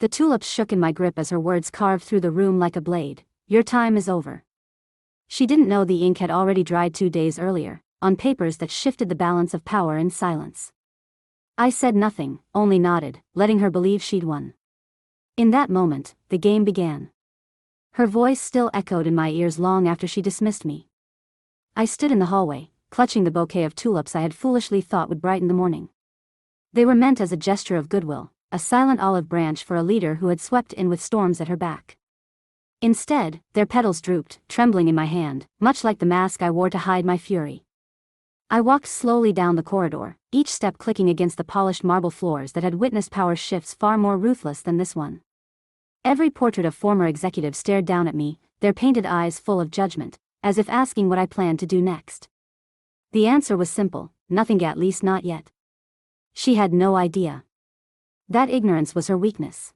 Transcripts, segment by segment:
The tulips shook in my grip as her words carved through the room like a blade. Your time is over. She didn't know the ink had already dried 2 days earlier, on papers that shifted the balance of power in silence. I said nothing, only nodded, letting her believe she'd won. In that moment, the game began. Her voice still echoed in my ears long after she dismissed me. I stood in the hallway, clutching the bouquet of tulips I had foolishly thought would brighten the morning. They were meant as a gesture of goodwill, a silent olive branch for a leader who had swept in with storms at her back. Instead, their petals drooped, trembling in my hand, much like the mask I wore to hide my fury. I walked slowly down the corridor, each step clicking against the polished marble floors that had witnessed power shifts far more ruthless than this one. Every portrait of former executives stared down at me, their painted eyes full of judgment, as if asking what I planned to do next. The answer was simple: nothing, at least not yet. She had no idea. That ignorance was her weakness.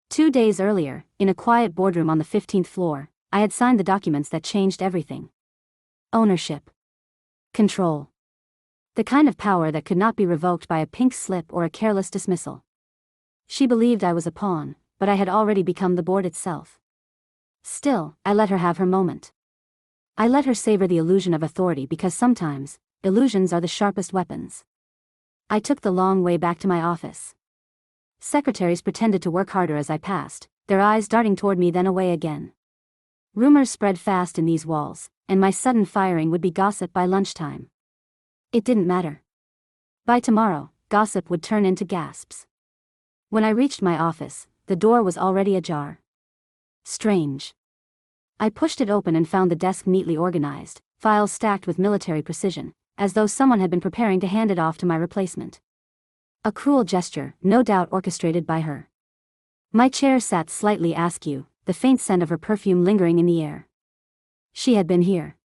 2 days earlier, in a quiet boardroom on the 15th floor, I had signed the documents that changed everything. Ownership. Control. The kind of power that could not be revoked by a pink slip or a careless dismissal. She believed I was a pawn, but I had already become the board itself. Still, I let her have her moment. I let her savor the illusion of authority because sometimes, illusions are the sharpest weapons. I took the long way back to my office. Secretaries pretended to work harder as I passed, their eyes darting toward me then away again. Rumors spread fast in these walls, and my sudden firing would be gossip by lunchtime. It didn't matter. By tomorrow, gossip would turn into gasps. When I reached my office, the door was already ajar. Strange. I pushed it open and found the desk neatly organized, files stacked with military precision, as though someone had been preparing to hand it off to my replacement. A cruel gesture, no doubt orchestrated by her. My chair sat slightly askew, the faint scent of her perfume lingering in the air. She had been here.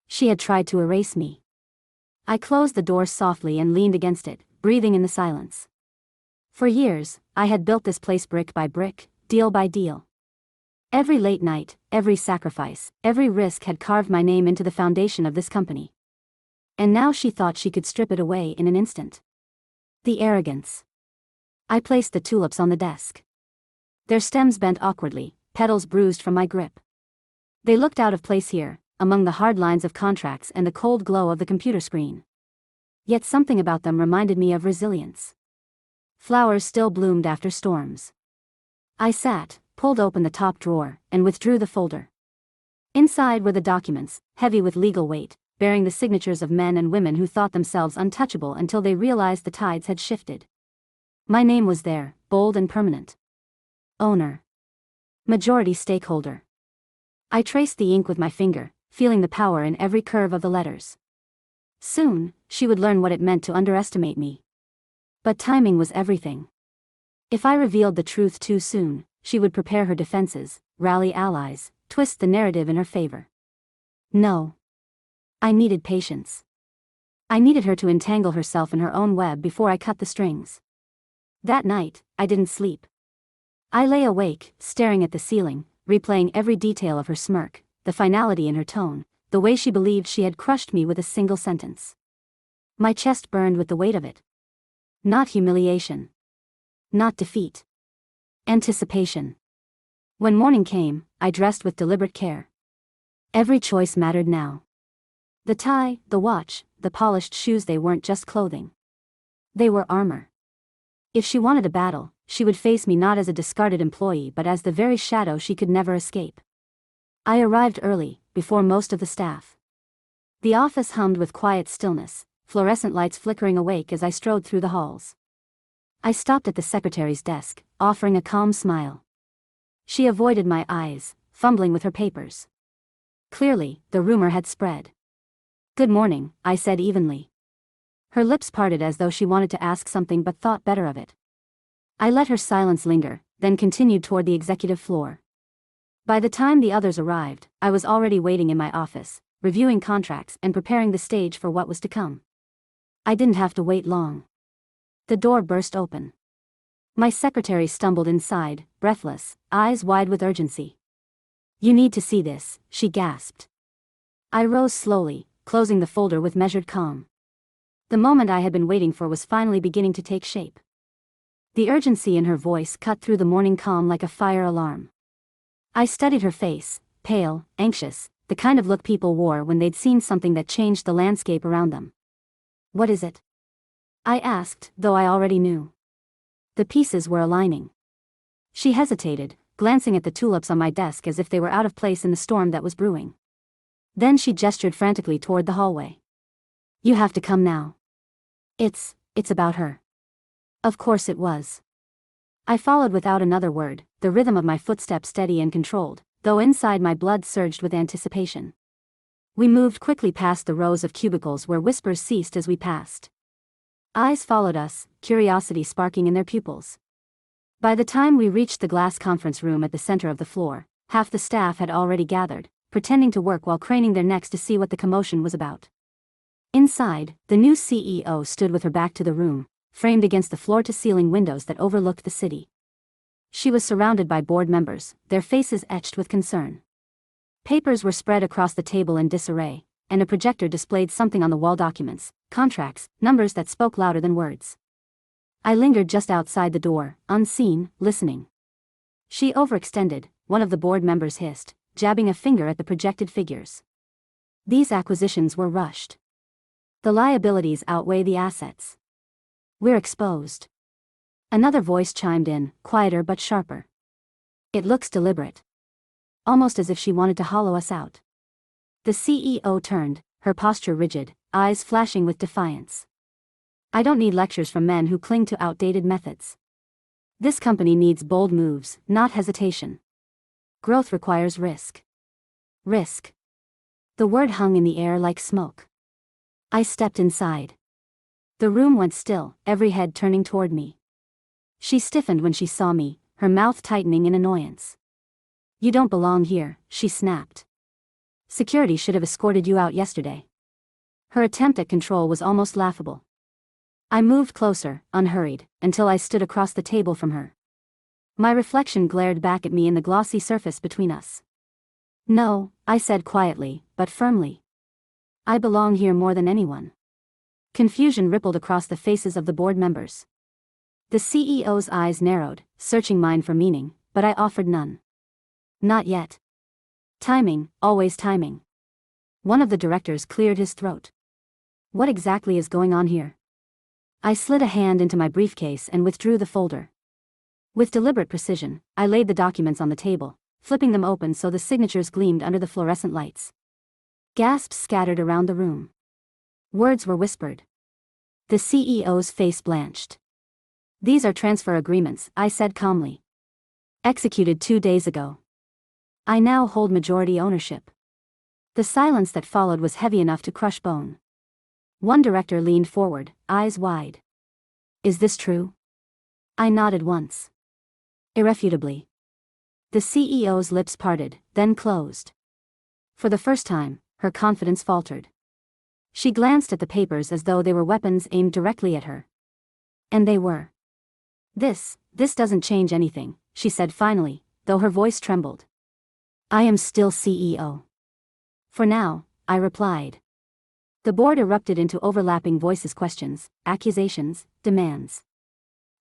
She had tried to erase me. I closed the door softly and leaned against it, breathing in the silence. For years, I had built this place brick by brick, deal by deal. Every late night, every sacrifice, every risk had carved my name into the foundation of this company. And now she thought she could strip it away in an instant. The arrogance. I placed the tulips on the desk. Their stems bent awkwardly, petals bruised from my grip. They looked out of place here, among the hard lines of contracts and the cold glow of the computer screen. Yet something about them reminded me of resilience. Flowers still bloomed after storms. I sat, pulled open the top drawer, and withdrew the folder. Inside were the documents, heavy with legal weight, bearing the signatures of men and women who thought themselves untouchable until they realized the tides had shifted. My name was there, bold and permanent. Owner. Majority stakeholder. I traced the ink with my finger, feeling the power in every curve of the letters. Soon, she would learn what it meant to underestimate me. But timing was everything. If I revealed the truth too soon, she would prepare her defenses, rally allies, twist the narrative in her favor. No. I needed patience. I needed her to entangle herself in her own web before I cut the strings. That night, I didn't sleep. I lay awake, staring at the ceiling, replaying every detail of her smirk, the finality in her tone, the way she believed she had crushed me with a single sentence. My chest burned with the weight of it. Not humiliation. Not defeat. Anticipation. When morning came, I dressed with deliberate care. Every choice mattered now. The tie, the watch, the polished shoes, they weren't just clothing. They were armor. If she wanted a battle, she would face me not as a discarded employee but as the very shadow she could never escape. I arrived early, before most of the staff. The office hummed with quiet stillness, fluorescent lights flickering awake as I strode through the halls. I stopped at the secretary's desk, offering a calm smile. She avoided my eyes, fumbling with her papers. Clearly, the rumor had spread. "Good morning," I said evenly. Her lips parted as though she wanted to ask something but thought better of it. I let her silence linger, then continued toward the executive floor. By the time the others arrived, I was already waiting in my office, reviewing contracts and preparing the stage for what was to come. I didn't have to wait long. The door burst open. My secretary stumbled inside, breathless, eyes wide with urgency. "You need to see this," she gasped. I rose slowly, closing the folder with measured calm. The moment I had been waiting for was finally beginning to take shape. The urgency in her voice cut through the morning calm like a fire alarm. I studied her face, pale, anxious, the kind of look people wore when they'd seen something that changed the landscape around them. "What is it?" I asked, though I already knew. The pieces were aligning. She hesitated, glancing at the tulips on my desk as if they were out of place in the storm that was brewing. Then she gestured frantically toward the hallway. "You have to come now. It's about her." Of course it was. I followed without another word, the rhythm of my footsteps steady and controlled, though inside my blood surged with anticipation. We moved quickly past the rows of cubicles where whispers ceased as we passed. Eyes followed us, curiosity sparking in their pupils. By the time we reached the glass conference room at the center of the floor, half the staff had already gathered, pretending to work while craning their necks to see what the commotion was about. Inside, the new CEO stood with her back to the room, framed against the floor-to-ceiling windows that overlooked the city. She was surrounded by board members, their faces etched with concern. Papers were spread across the table in disarray, and a projector displayed something on the wall: documents, contracts, numbers that spoke louder than words. I lingered just outside the door, unseen, listening. "She overextended," one of the board members hissed, jabbing a finger at the projected figures. "These acquisitions were rushed. The liabilities outweigh the assets. We're exposed." Another voice chimed in, quieter but sharper. "It looks deliberate. Almost as if she wanted to hollow us out." The CEO turned, her posture rigid, eyes flashing with defiance. "I don't need lectures from men who cling to outdated methods. This company needs bold moves, not hesitation. Growth requires risk." Risk. The word hung in the air like smoke. I stepped inside. The room went still, every head turning toward me. She stiffened when she saw me, her mouth tightening in annoyance. "You don't belong here," she snapped. "Security should have escorted you out yesterday." Her attempt at control was almost laughable. I moved closer, unhurried, until I stood across the table from her. My reflection glared back at me in the glossy surface between us. "No," I said quietly, but firmly. "I belong here more than anyone." Confusion rippled across the faces of the board members. The CEO's eyes narrowed, searching mine for meaning, but I offered none. "Not yet. Timing, always timing." One of the directors cleared his throat. "What exactly is going on here?" I slid a hand into my briefcase and withdrew the folder. With deliberate precision, I laid the documents on the table, flipping them open so the signatures gleamed under the fluorescent lights. Gasps scattered around the room. Words were whispered. The CEO's face blanched. "These are transfer agreements," I said calmly. "Executed 2 days ago. I now hold majority ownership." The silence that followed was heavy enough to crush bone. One director leaned forward, eyes wide. "Is this true?" I nodded once. "Irrefutably." The CEO's lips parted, then closed. For the first time, her confidence faltered. She glanced at the papers as though they were weapons aimed directly at her. And they were. This doesn't change anything," she said finally, though her voice trembled. "I am still CEO." "For now," I replied. The board erupted into overlapping voices: questions, accusations, demands.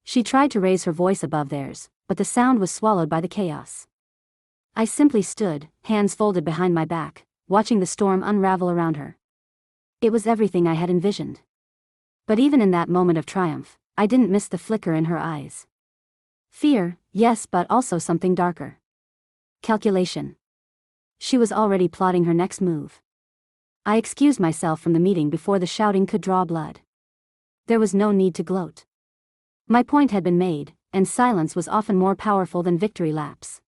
She tried to raise her voice above theirs, but the sound was swallowed by the chaos. I simply stood, hands folded behind my back, watching the storm unravel around her. It was everything I had envisioned. But even in that moment of triumph, I didn't miss the flicker in her eyes. Fear, yes, but also something darker. Calculation. She was already plotting her next move. I excused myself from the meeting before the shouting could draw blood. There was no need to gloat. My point had been made, and silence was often more powerful than victory laps.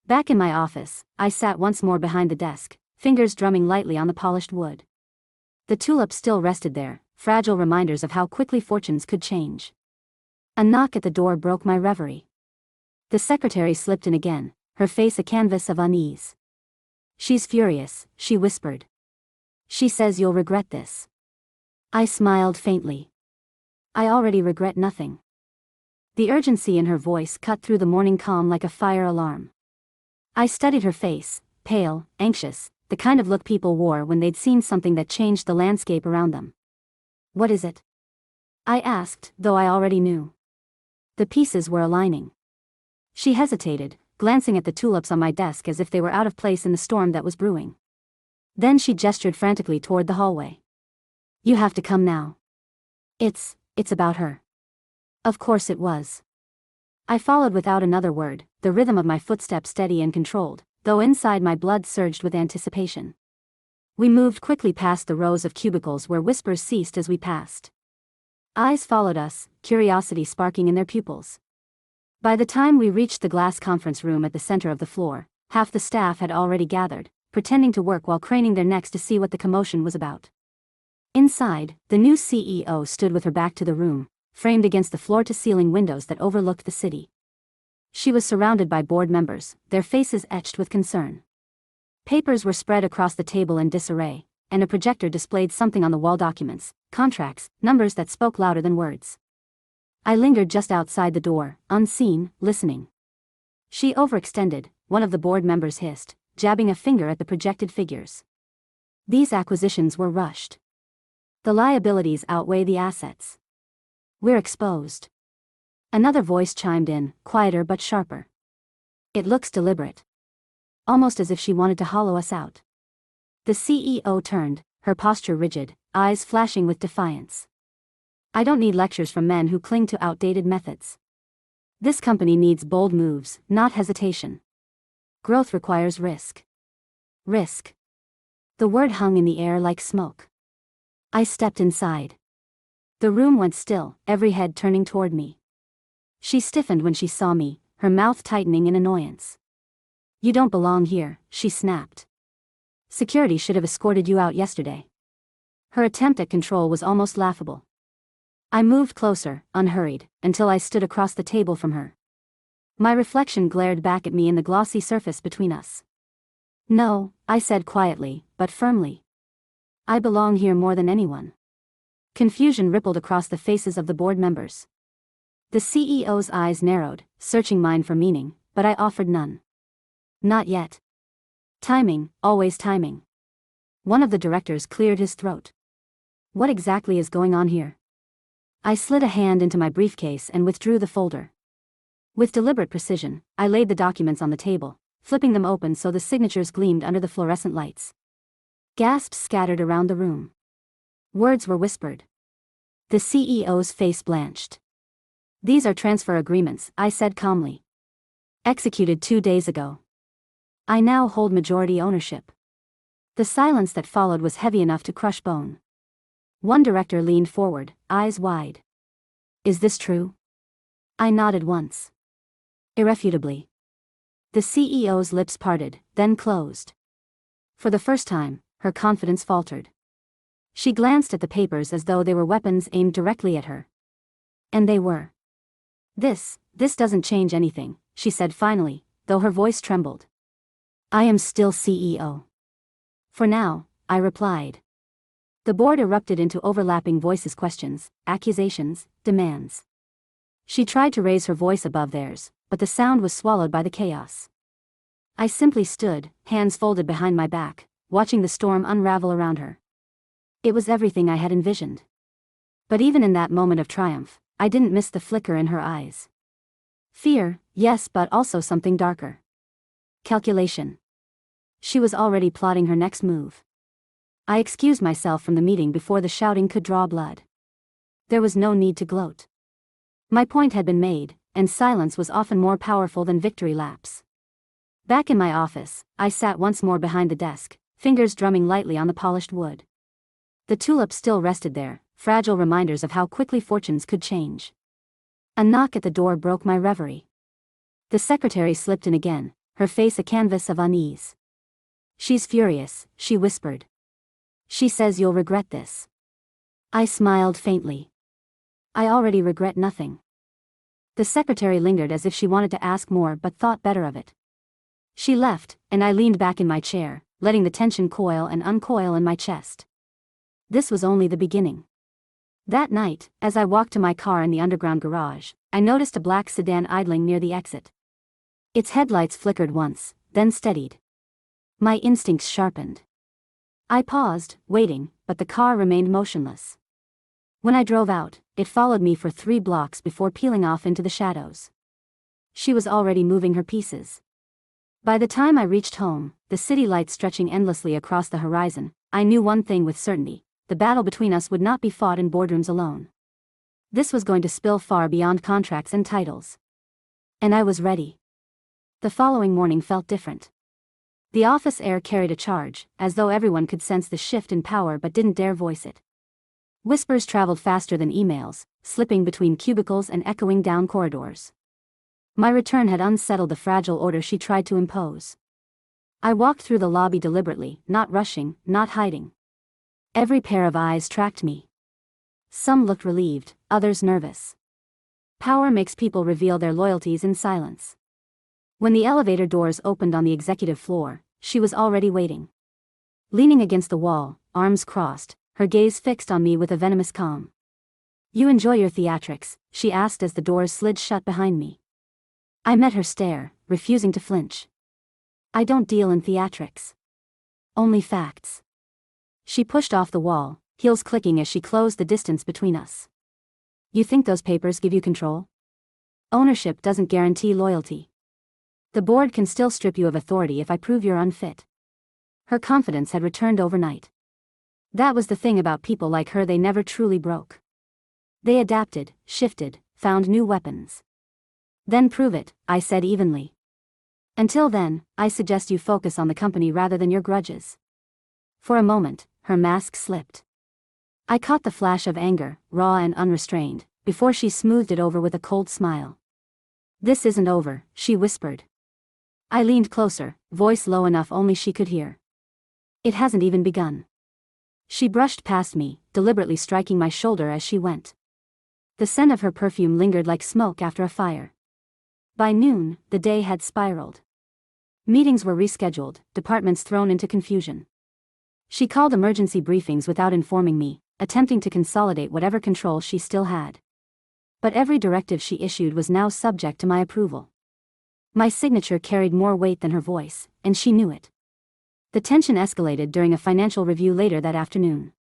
Back in my office, I sat once more behind the desk, fingers drumming lightly on the polished wood. The tulips still rested there, fragile reminders of how quickly fortunes could change. A knock at the door broke my reverie. The secretary slipped in again, her face a canvas of unease. "She's furious," she whispered. "She says you'll regret this." I smiled faintly. "I already regret nothing." The urgency in her voice cut through the morning calm like a fire alarm. I studied her face, pale, anxious, the kind of look people wore when they'd seen something that changed the landscape around them. "What is it?" I asked, though I already knew. The pieces were aligning. She hesitated, glancing at the tulips on my desk as if they were out of place in the storm that was brewing. Then she gestured frantically toward the hallway. "You have to come now. It's about her." Of course it was. I followed without another word, the rhythm of my footsteps steady and controlled, though inside my blood surged with anticipation. We moved quickly past the rows of cubicles where whispers ceased as we passed. Eyes followed us, curiosity sparking in their pupils. By the time we reached the glass conference room at the center of the floor, half the staff had already gathered, pretending to work while craning their necks to see what the commotion was about. Inside, the new CEO stood with her back to the room, framed against the floor-to-ceiling windows that overlooked the city. She was surrounded by board members, their faces etched with concern. Papers were spread across the table in disarray, and a projector displayed something on the wall: documents, contracts, numbers that spoke louder than words. I lingered just outside the door, unseen, listening. She overextended, one of the board members hissed, jabbing a finger at the projected figures. These acquisitions were rushed. The liabilities outweigh the assets. We're exposed. Another voice chimed in, quieter but sharper. It looks deliberate. Almost as if she wanted to hollow us out. The CEO turned, her posture rigid, eyes flashing with defiance. I don't need lectures from men who cling to outdated methods. This company needs bold moves, not hesitation. Growth requires risk. Risk. The word hung in the air like smoke. I stepped inside. The room went still, every head turning toward me. She stiffened when she saw me, her mouth tightening in annoyance. "You don't belong here," she snapped. "Security should have escorted you out yesterday." Her attempt at control was almost laughable. I moved closer, unhurried, until I stood across the table from her. My reflection glared back at me in the glossy surface between us. "No," I said quietly, but firmly. "I belong here more than anyone." Confusion rippled across the faces of the board members. The CEO's eyes narrowed, searching mine for meaning, but I offered none. "Not yet." Timing, always timing. One of the directors cleared his throat. "What exactly is going on here?" I slid a hand into my briefcase and withdrew the folder. With deliberate precision, I laid the documents on the table, flipping them open so the signatures gleamed under the fluorescent lights. Gasps scattered around the room. Words were whispered. The CEO's face blanched. "These are transfer agreements," I said calmly. "Executed 2 days ago. I now hold majority ownership." The silence that followed was heavy enough to crush bone. One director leaned forward, eyes wide. "Is this true?" I nodded once. "Irrefutably." The CEO's lips parted, then closed. For the first time, her confidence faltered. She glanced at the papers as though they were weapons aimed directly at her. And they were. This doesn't change anything," she said finally, though her voice trembled. "I am still CEO." "For now," I replied. The board erupted into overlapping voices: questions, accusations, demands. She tried to raise her voice above theirs, but the sound was swallowed by the chaos. I simply stood, hands folded behind my back, watching the storm unravel around her. It was everything I had envisioned. But even in that moment of triumph, I didn't miss the flicker in her eyes. Fear, yes, but also something darker. Calculation. She was already plotting her next move. I excused myself from the meeting before the shouting could draw blood. There was no need to gloat. My point had been made, and silence was often more powerful than victory laps. Back in my office, I sat once more behind the desk, fingers drumming lightly on the polished wood. The tulips still rested there, fragile reminders of how quickly fortunes could change. A knock at the door broke my reverie. The secretary slipped in again, her face a canvas of unease. "She's furious," she whispered. "She says you'll regret this." I smiled faintly. "I already regret nothing." The secretary lingered as if she wanted to ask more but thought better of it. She left, and I leaned back in my chair, letting the tension coil and uncoil in my chest. This was only the beginning. That night, as I walked to my car in the underground garage, I noticed a black sedan idling near the exit. Its headlights flickered once, then steadied. My instincts sharpened. I paused, waiting, but the car remained motionless. When I drove out, it followed me for 3 blocks before peeling off into the shadows. She was already moving her pieces. By the time I reached home, the city lights stretching endlessly across the horizon, I knew one thing with certainty: the battle between us would not be fought in boardrooms alone. This was going to spill far beyond contracts and titles. And I was ready. The following morning felt different. The office air carried a charge, as though everyone could sense the shift in power but didn't dare voice it. Whispers traveled faster than emails, slipping between cubicles and echoing down corridors. My return had unsettled the fragile order she tried to impose. I walked through the lobby deliberately, not rushing, not hiding. Every pair of eyes tracked me. Some looked relieved, others nervous. Power makes people reveal their loyalties in silence. When the elevator doors opened on the executive floor, she was already waiting. Leaning against the wall, arms crossed, her gaze fixed on me with a venomous calm. "You enjoy your theatrics?" she asked as the doors slid shut behind me. I met her stare, refusing to flinch. "I don't deal in theatrics. Only facts." She pushed off the wall, heels clicking as she closed the distance between us. "You think those papers give you control? Ownership doesn't guarantee loyalty. The board can still strip you of authority if I prove you're unfit." Her confidence had returned overnight. That was the thing about people like her, they never truly broke. They adapted, shifted, found new weapons. "Then prove it," I said evenly. "Until then, I suggest you focus on the company rather than your grudges." For a moment, her mask slipped. I caught the flash of anger, raw and unrestrained, before she smoothed it over with a cold smile. "This isn't over," she whispered. I leaned closer, voice low enough only she could hear. "It hasn't even begun." She brushed past me, deliberately striking my shoulder as she went. The scent of her perfume lingered like smoke after a fire. By noon, the day had spiraled. Meetings were rescheduled, departments thrown into confusion. She called emergency briefings without informing me, attempting to consolidate whatever control she still had. But every directive she issued was now subject to my approval. My signature carried more weight than her voice, and she knew it. The tension escalated during a financial review later that afternoon.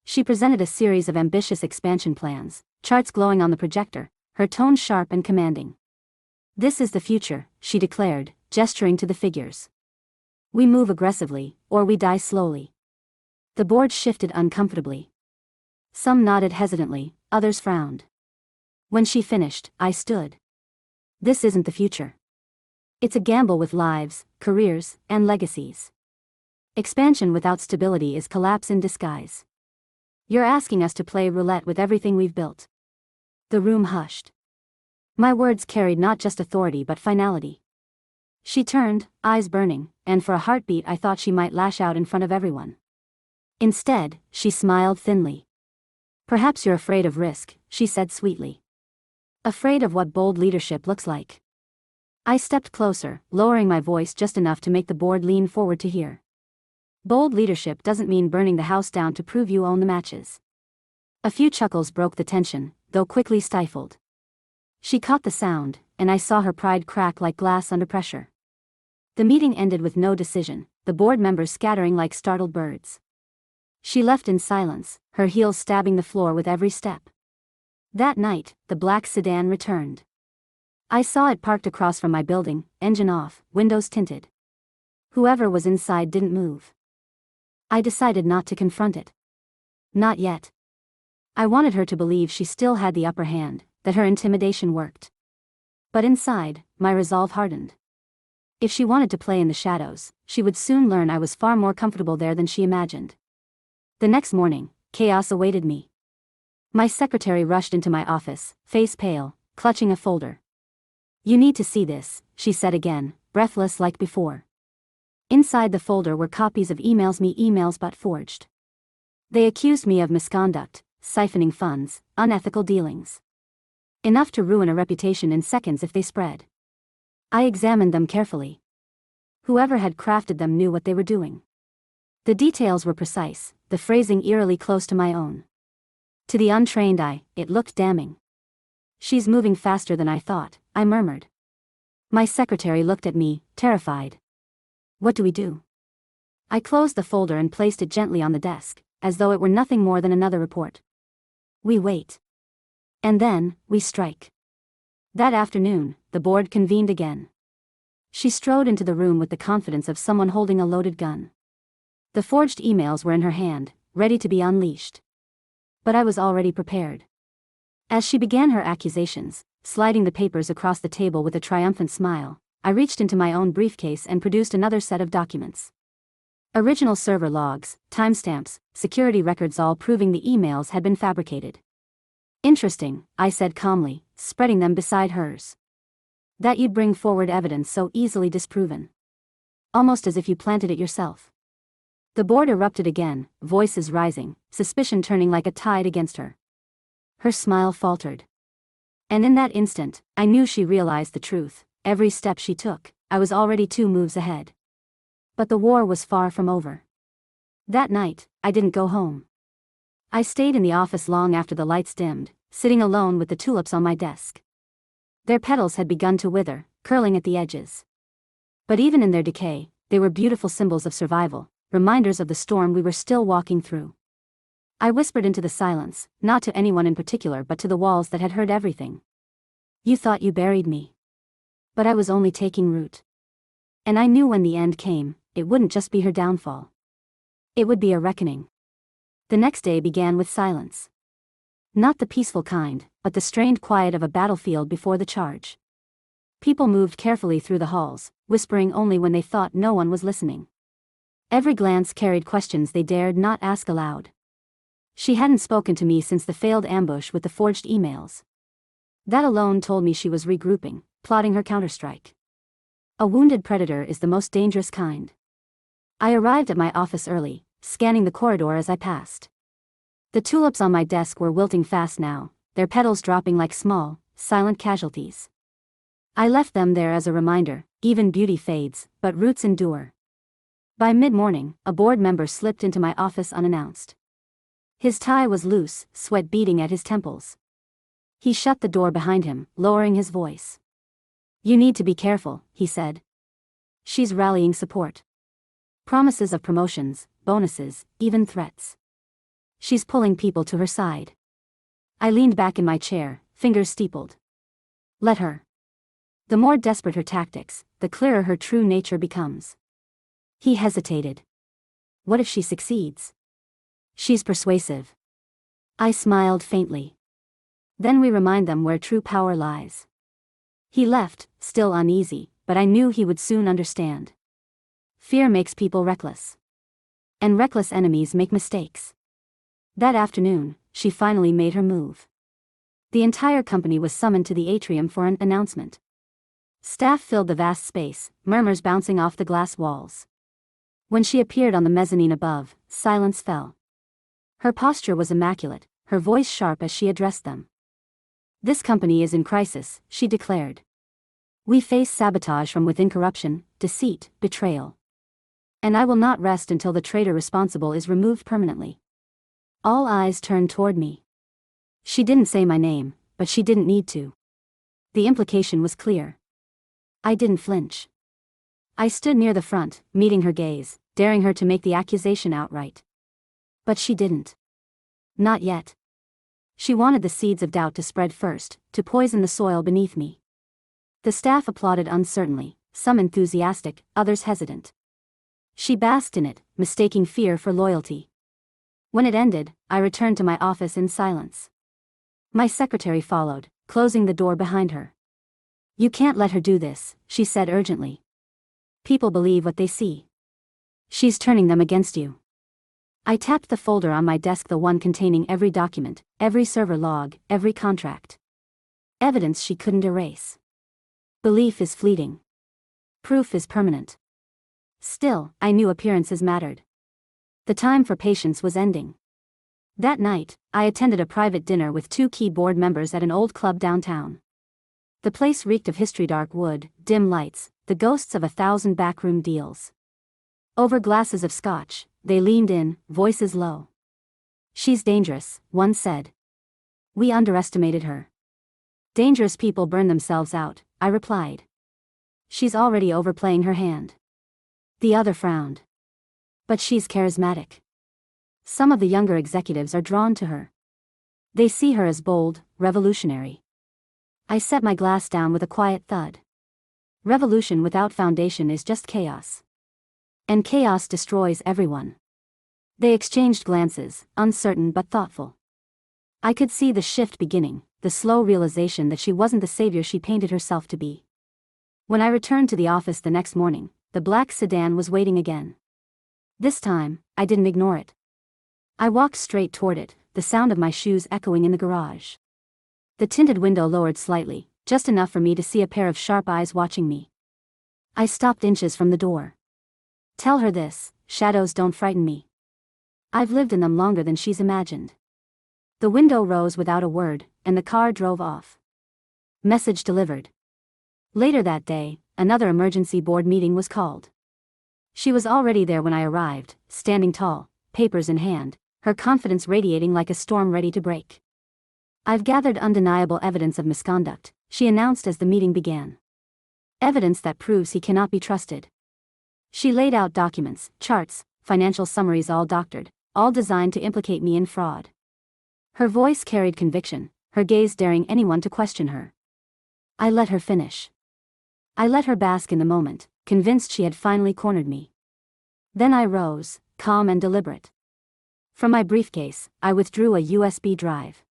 She presented a series of ambitious expansion plans, charts glowing on the projector, her tone sharp and commanding. "This is the future," she declared, gesturing to the figures. "We move aggressively, or we die slowly." The board shifted uncomfortably. Some nodded hesitantly, others frowned. When she finished, I stood. "This isn't the future. It's a gamble with lives, careers, and legacies. Expansion without stability is collapse in disguise. You're asking us to play roulette with everything we've built." The room hushed. My words carried not just authority but finality. She turned, eyes burning, and for a heartbeat I thought she might lash out in front of everyone. Instead, she smiled thinly. "Perhaps you're afraid of risk," she said sweetly. "Afraid of what bold leadership looks like." I stepped closer, lowering my voice just enough to make the board lean forward to hear. "Bold leadership doesn't mean burning the house down to prove you own the matches." A few chuckles broke the tension, though quickly stifled. She caught the sound, and I saw her pride crack like glass under pressure. The meeting ended with no decision, the board members scattering like startled birds. She left in silence, her heels stabbing the floor with every step. That night, the black sedan returned. I saw it parked across from my building, engine off, windows tinted. Whoever was inside didn't move. I decided not to confront it. Not yet. I wanted her to believe she still had the upper hand, that her intimidation worked. But inside, my resolve hardened. If she wanted to play in the shadows, she would soon learn I was far more comfortable there than she imagined. The next morning, chaos awaited me. My secretary rushed into my office, face pale, clutching a folder. "You need to see this," she said again, breathless like before. Inside the folder were copies of emails but forged. They accused me of misconduct, siphoning funds, unethical dealings. Enough to ruin a reputation in seconds if they spread. I examined them carefully. Whoever had crafted them knew what they were doing. The details were precise, the phrasing eerily close to my own. To the untrained eye, it looked damning. "She's moving faster than I thought," I murmured. My secretary looked at me, terrified. "What do we do?" I closed the folder and placed it gently on the desk, as though it were nothing more than another report. We wait. And then, we strike. That afternoon, the board convened again. She strode into the room with the confidence of someone holding a loaded gun. The forged emails were in her hand, ready to be unleashed. But I was already prepared. As she began her accusations, sliding the papers across the table with a triumphant smile, I reached into my own briefcase and produced another set of documents. Original server logs, timestamps, security records, all proving the emails had been fabricated. Interesting, I said calmly, spreading them beside hers. That you'd bring forward evidence so easily disproven. Almost as if you planted it yourself. The board erupted again, voices rising, suspicion turning like a tide against her. Her smile faltered. And in that instant, I knew she realized the truth. Every step she took, I was already 2 moves ahead. But the war was far from over. That night, I didn't go home. I stayed in the office long after the lights dimmed, sitting alone with the tulips on my desk. Their petals had begun to wither, curling at the edges. But even in their decay, they were beautiful symbols of survival, reminders of the storm we were still walking through. I whispered into the silence, not to anyone in particular but to the walls that had heard everything. You thought you buried me. But I was only taking root. And I knew when the end came, it wouldn't just be her downfall. It would be a reckoning. The next day began with silence. Not the peaceful kind, but the strained quiet of a battlefield before the charge. People moved carefully through the halls, whispering only when they thought no one was listening. Every glance carried questions they dared not ask aloud. She hadn't spoken to me since the failed ambush with the forged emails. That alone told me she was regrouping, plotting her counterstrike. A wounded predator is the most dangerous kind. I arrived at my office early, scanning the corridor as I passed. The tulips on my desk were wilting fast now, their petals dropping like small, silent casualties. I left them there as a reminder, even beauty fades, but roots endure. By mid-morning, a board member slipped into my office unannounced. His tie was loose, sweat beading at his temples. He shut the door behind him, lowering his voice. You need to be careful, he said. She's rallying support. Promises of promotions, bonuses, even threats. She's pulling people to her side. I leaned back in my chair, fingers steepled. Let her. The more desperate her tactics, the clearer her true nature becomes. He hesitated. What if she succeeds? She's persuasive. I smiled faintly. Then we remind them where true power lies. He left, still uneasy, but I knew he would soon understand. Fear makes people reckless. And reckless enemies make mistakes. That afternoon, she finally made her move. The entire company was summoned to the atrium for an announcement. Staff filled the vast space, murmurs bouncing off the glass walls. When she appeared on the mezzanine above, silence fell. Her posture was immaculate, her voice sharp as she addressed them. This company is in crisis, she declared. We face sabotage from within, corruption, deceit, betrayal. And I will not rest until the traitor responsible is removed permanently. All eyes turned toward me. She didn't say my name, but she didn't need to. The implication was clear. I didn't flinch. I stood near the front, meeting her gaze, daring her to make the accusation outright. But she didn't. Not yet. She wanted the seeds of doubt to spread first, to poison the soil beneath me. The staff applauded uncertainly, some enthusiastic, others hesitant. She basked in it, mistaking fear for loyalty. When it ended, I returned to my office in silence. My secretary followed, closing the door behind her. You can't let her do this, she said urgently. People believe what they see. She's turning them against you. I tapped the folder on my desk, the one containing every document, every server log, every contract. Evidence she couldn't erase. Belief is fleeting. Proof is permanent. Still, I knew appearances mattered. The time for patience was ending. That night, I attended a private dinner with 2 key board members at an old club downtown. The place reeked of history, dark wood, dim lights, the ghosts of 1,000 backroom deals. Over glasses of scotch, they leaned in, voices low. She's dangerous, one said. We underestimated her. Dangerous people burn themselves out, I replied. She's already overplaying her hand. The other frowned. But she's charismatic. Some of the younger executives are drawn to her. They see her as bold, revolutionary. I set my glass down with a quiet thud. Revolution without foundation is just chaos. And chaos destroys everyone. They exchanged glances, uncertain but thoughtful. I could see the shift beginning, the slow realization that she wasn't the savior she painted herself to be. When I returned to the office the next morning, the black sedan was waiting again. This time, I didn't ignore it. I walked straight toward it, the sound of my shoes echoing in the garage. The tinted window lowered slightly, just enough for me to see a pair of sharp eyes watching me. I stopped inches from the door. Tell her this, shadows don't frighten me. I've lived in them longer than she's imagined. The window rose without a word, and the car drove off. Message delivered. Later that day, another emergency board meeting was called. She was already there when I arrived, standing tall, papers in hand, her confidence radiating like a storm ready to break. I've gathered undeniable evidence of misconduct, she announced as the meeting began. Evidence that proves he cannot be trusted. She laid out documents, charts, financial summaries all doctored, all designed to implicate me in fraud. Her voice carried conviction, her gaze daring anyone to question her. I let her finish. I let her bask in the moment, convinced she had finally cornered me. Then I rose, calm and deliberate. From my briefcase, I withdrew a USB drive.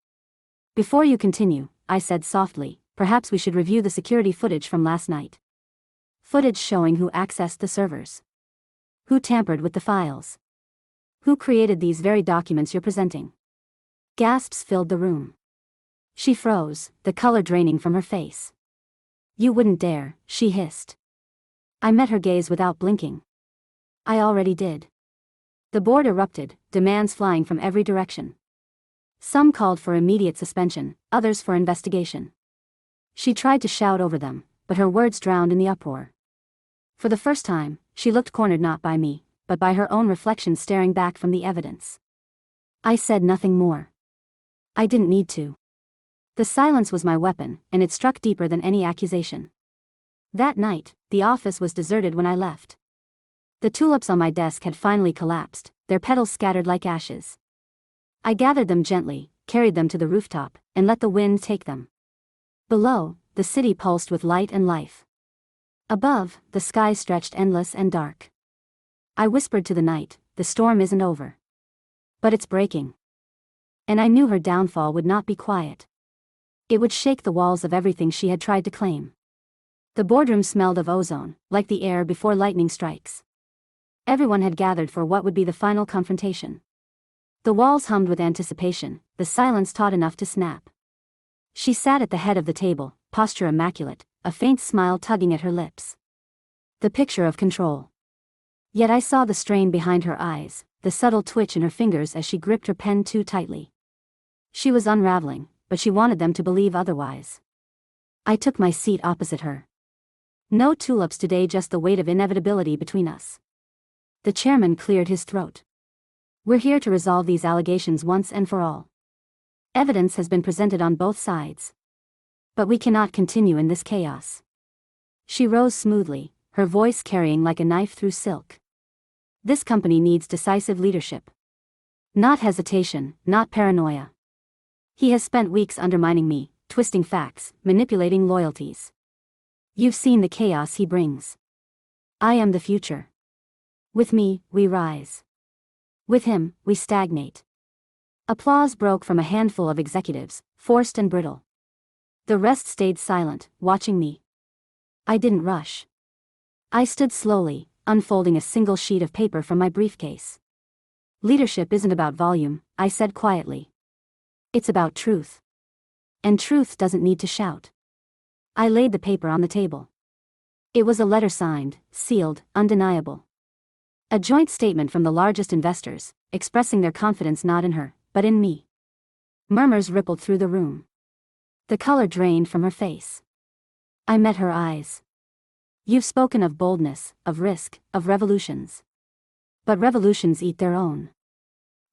Before you continue, I said softly, perhaps we should review the security footage from last night. Footage showing who accessed the servers. Who tampered with the files. Who created these very documents you're presenting. Gasps filled the room. She froze, the color draining from her face. You wouldn't dare, she hissed. I met her gaze without blinking. I already did. The board erupted, demands flying from every direction. Some called for immediate suspension, others for investigation. She tried to shout over them, but her words drowned in the uproar. For the first time, she looked cornered not by me, but by her own reflection staring back from the evidence. I said nothing more. I didn't need to. The silence was my weapon, and it struck deeper than any accusation. That night, the office was deserted when I left. The tulips on my desk had finally collapsed, their petals scattered like ashes. I gathered them gently, carried them to the rooftop, and let the wind take them. Below, the city pulsed with light and life. Above, the sky stretched endless and dark. I whispered to the night, the storm isn't over. But it's breaking. And I knew her downfall would not be quiet. It would shake the walls of everything she had tried to claim. The boardroom smelled of ozone, like the air before lightning strikes. Everyone had gathered for what would be the final confrontation. The walls hummed with anticipation, the silence taut enough to snap. She sat at the head of the table, posture immaculate, a faint smile tugging at her lips. The picture of control. Yet I saw the strain behind her eyes, the subtle twitch in her fingers as she gripped her pen too tightly. She was unraveling, but she wanted them to believe otherwise. I took my seat opposite her. No tulips today, just the weight of inevitability between us. The chairman cleared his throat. We're here to resolve these allegations once and for all. Evidence has been presented on both sides. But we cannot continue in this chaos. She rose smoothly, her voice carrying like a knife through silk. This company needs decisive leadership. Not hesitation, not paranoia. He has spent weeks undermining me, twisting facts, manipulating loyalties. You've seen the chaos he brings. I am the future. With me, we rise. With him, we stagnate. Applause broke from a handful of executives, forced and brittle. The rest stayed silent, watching me. I didn't rush. I stood slowly, unfolding a single sheet of paper from my briefcase. Leadership isn't about volume, I said quietly. It's about truth. And truth doesn't need to shout. I laid the paper on the table. It was a letter signed, sealed, undeniable. A joint statement from the largest investors, expressing their confidence not in her, but in me. Murmurs rippled through the room. The color drained from her face. I met her eyes. You've spoken of boldness, of risk, of revolutions. But revolutions eat their own.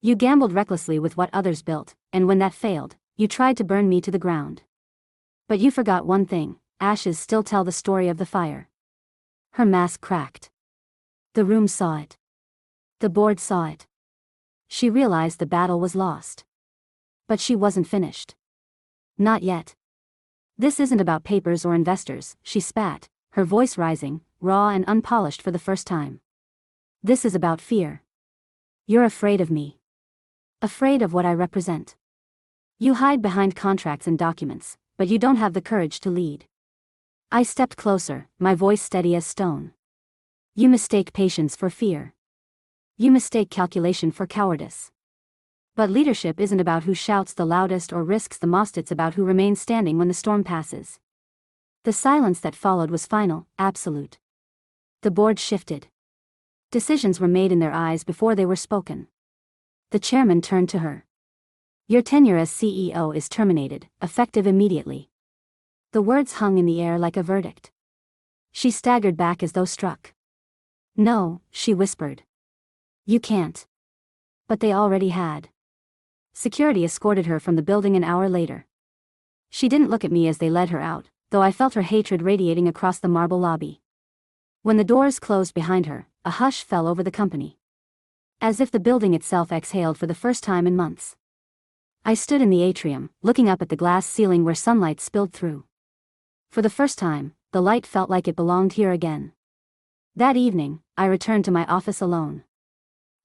You gambled recklessly with what others built, and when that failed, you tried to burn me to the ground. But you forgot one thing, ashes still tell the story of the fire. Her mask cracked. The room saw it. The board saw it. She realized the battle was lost. But she wasn't finished. Not yet. This isn't about papers or investors, she spat, her voice rising, raw and unpolished for the first time. This is about fear. You're afraid of me. Afraid of what I represent. You hide behind contracts and documents, but you don't have the courage to lead. I stepped closer, my voice steady as stone. You mistake patience for fear. You mistake calculation for cowardice. But leadership isn't about who shouts the loudest or risks the most, it's about who remains standing when the storm passes. The silence that followed was final, absolute. The board shifted. Decisions were made in their eyes before they were spoken. The chairman turned to her. Your tenure as CEO is terminated, effective immediately. The words hung in the air like a verdict. She staggered back as though struck. No, she whispered. You can't. But they already had. Security escorted her from the building an hour later. She didn't look at me as they led her out, though I felt her hatred radiating across the marble lobby. When the doors closed behind her, a hush fell over the company. As if the building itself exhaled for the first time in months. I stood in the atrium, looking up at the glass ceiling where sunlight spilled through. For the first time, the light felt like it belonged here again. That evening, I returned to my office alone.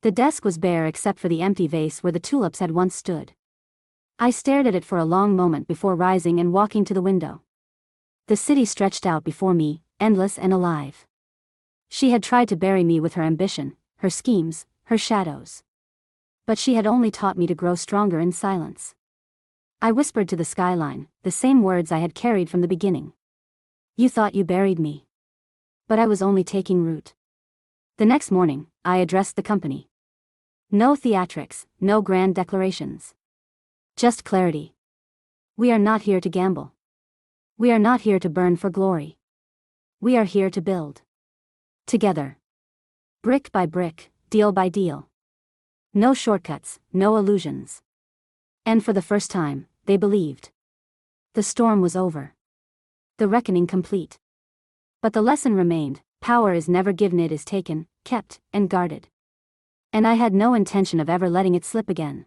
The desk was bare except for the empty vase where the tulips had once stood. I stared at it for a long moment before rising and walking to the window. The city stretched out before me, endless and alive. She had tried to bury me with her ambition, her schemes, her shadows. But she had only taught me to grow stronger in silence. I whispered to the skyline, the same words I had carried from the beginning. You thought you buried me. But I was only taking root. The next morning, I addressed the company. No theatrics, no grand declarations. Just clarity. We are not here to gamble. We are not here to burn for glory. We are here to build. Together. Brick by brick, deal by deal. No shortcuts, no illusions. And for the first time, they believed. The storm was over. The reckoning complete. But the lesson remained: power is never given, it is taken, kept, and guarded. And I had no intention of ever letting it slip again.